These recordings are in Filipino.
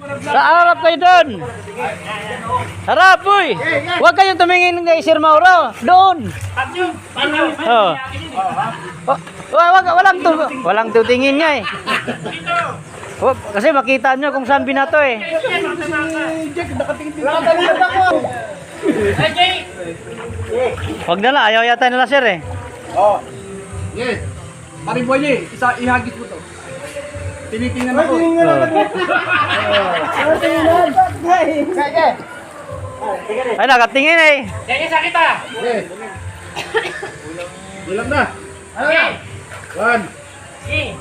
Sa harap kayo doon. Harap, boy. Huwag kayong tumingin kay Sir Mauro. Doon. Oh. Walang tutingin niya eh. Oh, kasi makita nyo kung saan binato eh. Huwag na lang, ayaw yata nila sir eh. Oh. Yes. Paring boy niya, isa ihagis mo to. Tinitingnan ako. Ay, nakatingin eh. Yes. Ulam na. One.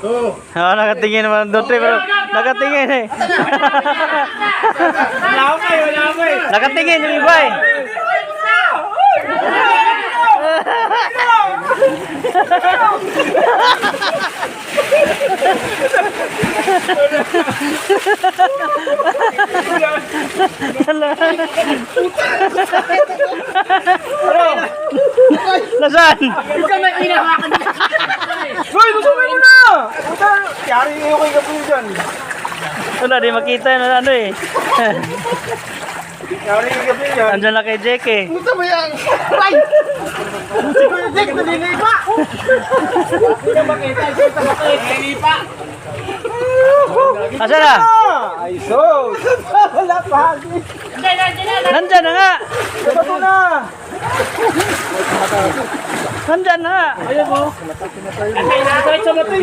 Two. Oh, nakatingin naman doon pero nakatingin eh. Nakatingin yung iba eh. Nasaan? Hoy, musubay mo na! Yari ngayon kayo kapunin dyan. Wala, di makita na ano eh. Yari ngayon kapunin dyan. Andyan na kay Jake eh. Musta mo yan? Ay! Si Kuya Jake, nalilipa! Hindi na makita, kita nalilipa! Asa na? Ay, so! Wala pa! Nandyan na nga. Sabat mo na! Nandyan na nga. Ayan mo! Kahit sa mati!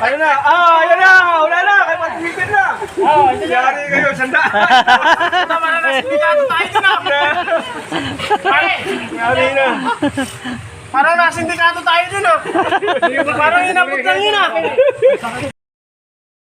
Ayun na! Ah, ayun na! Wala na! Kaya pag-ibigin na! Yari kayo, sanda! Tama na na! Sindikato tayo na! Yari na! Parang nasa sindikato tayo dun ah! Parang inabot lang yun ah!